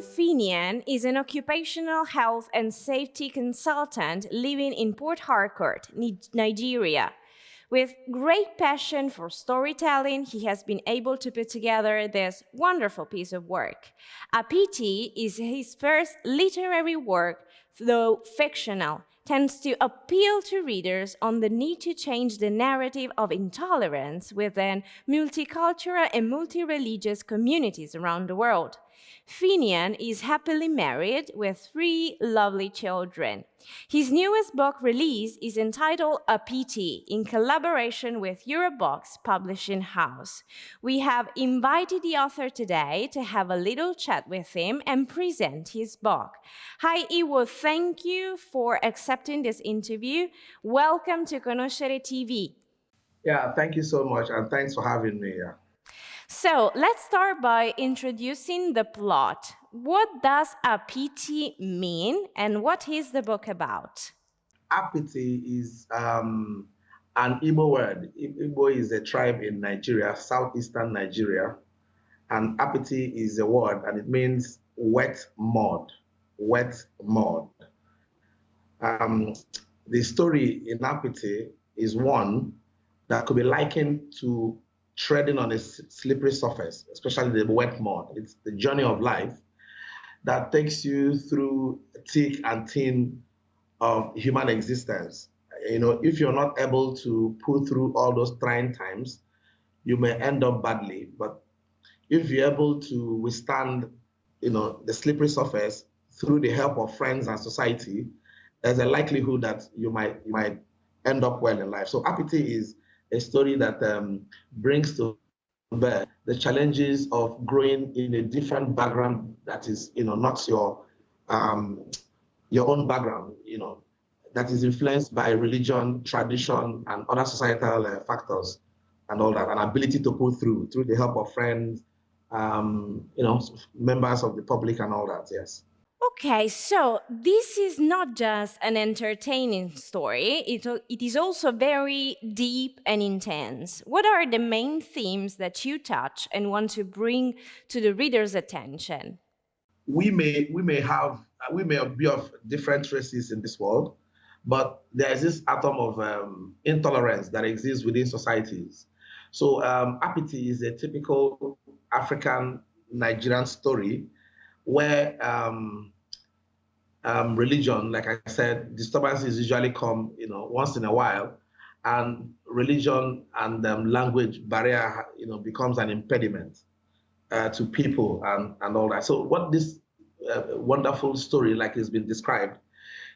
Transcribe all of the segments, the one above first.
Finian is an occupational health and safety consultant living in Port Harcourt, Nigeria. With great passion for storytelling, he has been able to put together this wonderful piece of work. Apiti is his first literary work, though fictional, tends to appeal to readers on the need to change the narrative of intolerance within multicultural and multi-religious communities around the world. Finian is happily married with 3 lovely children. His newest book release is entitled Apiti in collaboration with Eurobox Publishing House. We have invited the author today to have a little chat with him and present his book. Hi Iwu, thank you for accepting this interview. Welcome to Conoscere TV. Yeah, thank you so much, and thanks for having me here. So let's start by introducing the plot. What does Apiti mean, and what is the book about? Apiti is an Igbo word. Igbo is a tribe in Nigeria, southeastern Nigeria, and Apiti is a word, and it means wet mud. Wet mud. The story in Apiti is one that could be likened to treading on a slippery surface, especially the wet mud. It's the journey of life that takes you through thick and thin of human existence. You know, if you're not able to pull through all those trying times, you may end up badly. But if you're able to withstand, the slippery surface through the help of friends and society, there's a likelihood that you might end up well in life. So Apiti is a story that brings to bear the challenges of growing in a different background that is, not your own background, that is influenced by religion, tradition, and other societal factors and all that, and ability to pull through the help of friends, members of the public and all that, yes. Okay, so this is not just an entertaining story, it is also very deep and intense. What are the main themes that you touch and want to bring to the reader's attention? We may be of different races in this world, but there is this atom of intolerance that exists within societies. So Apiti is a typical African Nigerian story where religion, like I said, disturbances usually come, once in a while, and religion and language barrier, becomes an impediment to people and all that. So what this wonderful story, like it's been described,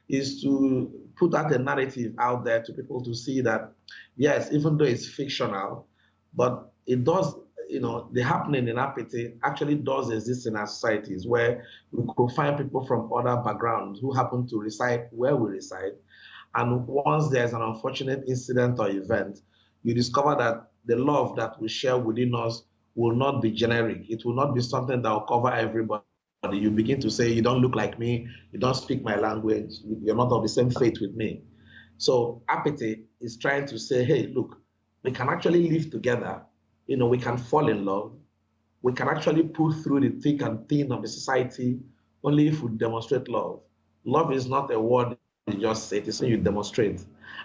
is to put out a narrative out there to people to see that, yes, even though it's fictional, but it does, the happening in Apiti actually does exist in our societies, where we could find people from other backgrounds who happen to reside where we reside. And once there's an unfortunate incident or event, you discover that the love that we share within us will not be generic. It will not be something that will cover everybody. You begin to say, you don't look like me, you don't speak my language, you're not of the same faith with me. So Apiti is trying to say, hey, look, we can actually live together. We can fall in love. We can actually pull through the thick and thin of the society only if we demonstrate love. Love is not a word you just say, it's something you demonstrate.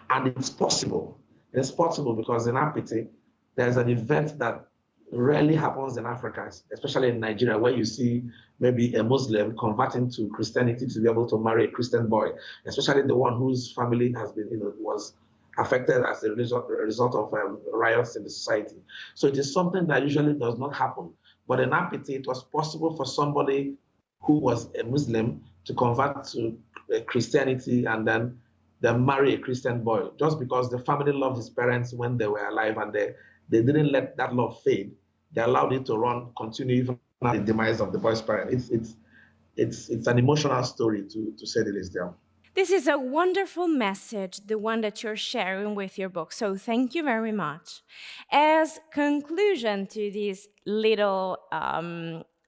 And it's possible. It's possible because in Apiti, there's an event that rarely happens in Africa, especially in Nigeria, where you see maybe a Muslim converting to Christianity to be able to marry a Christian boy, especially the one whose family has been, was affected as a result of riots in the society. So it is something that usually does not happen. But in Apiti, it was possible for somebody who was a Muslim to convert to Christianity and then marry a Christian boy, just because the family loved his parents when they were alive and they didn't let that love fade. They allowed it to continue even after the demise of the boy's parents. It's an emotional story to say the least. Yeah. This is a wonderful message, the one that you're sharing with your book. So thank you very much. As conclusion to this little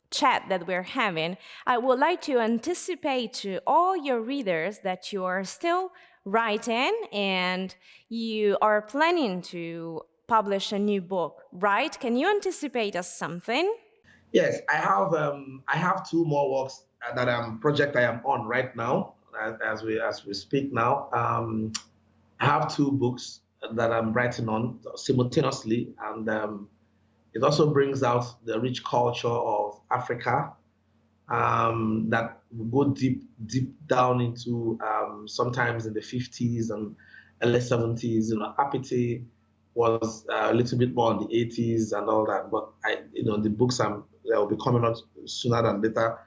chat that we're having, I would like to anticipate to all your readers that you are still writing and you are planning to publish a new book, right? Can you anticipate us something? Yes, I have 2 more works project I am on right now, as we speak now. I have two books that I'm writing on simultaneously, and it also brings out the rich culture of Africa that go deep down into sometimes in the 50s and early 70s. Apiti was a little bit more in the 80s and all that, but the books that will be coming out sooner than later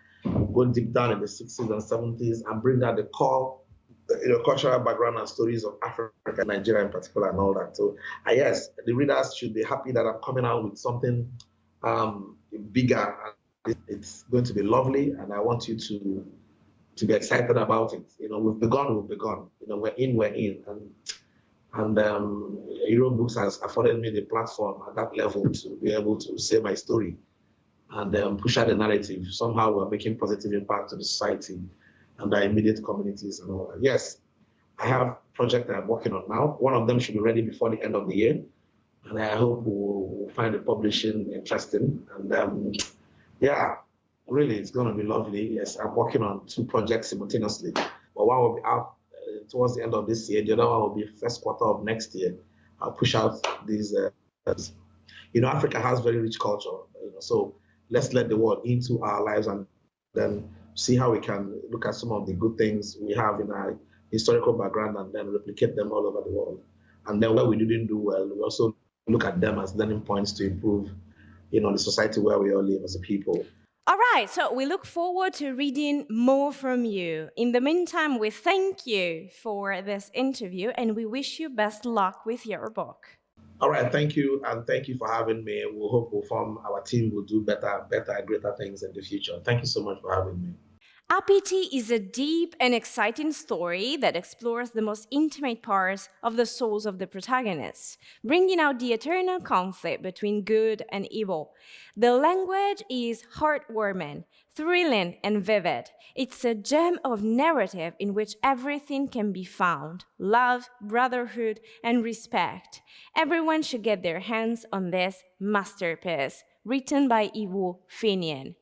go deep down in the 60s and 70s and bring out the core cultural background and stories of Africa, Nigeria in particular, and all that. So, yes, the readers should be happy that I'm coming out with something bigger. It's going to be lovely, and I want you to be excited about it. We've begun. We're in, and Euro Books has afforded me the platform at that level to be able to say my story and push out the narrative. Somehow, we're making positive impact to the society and our immediate communities and all that. Yes, I have projects that I'm working on now. One of them should be ready before the end of the year, and I hope we'll find the publishing interesting. And yeah, really, it's going to be lovely. Yes, I'm working on two projects simultaneously, but one will be out towards the end of this year. The other one will be first quarter of next year. I'll push out these. Africa has very rich culture. So let's let the world into our lives and then see how we can look at some of the good things we have in our historical background and then replicate them all over the world. And then where we didn't do well, we also look at them as learning points to improve, the society where we all live as a people. All right, so we look forward to reading more from you. In the meantime, we thank you for this interview and we wish you best luck with your book. All right, thank you, and thank you for having me. We hope our team will do better, greater things in the future. Thank you so much for having me. Apiti is a deep and exciting story that explores the most intimate parts of the souls of the protagonists, bringing out the eternal conflict between good and evil. The language is heartwarming, thrilling, and vivid. It's a gem of narrative in which everything can be found: love, brotherhood, and respect. Everyone should get their hands on this masterpiece, written by Iwu Finian.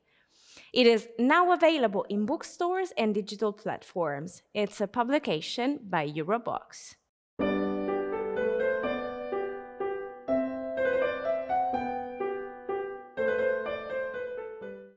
It is now available in bookstores and digital platforms. It's a publication by Eurobooks.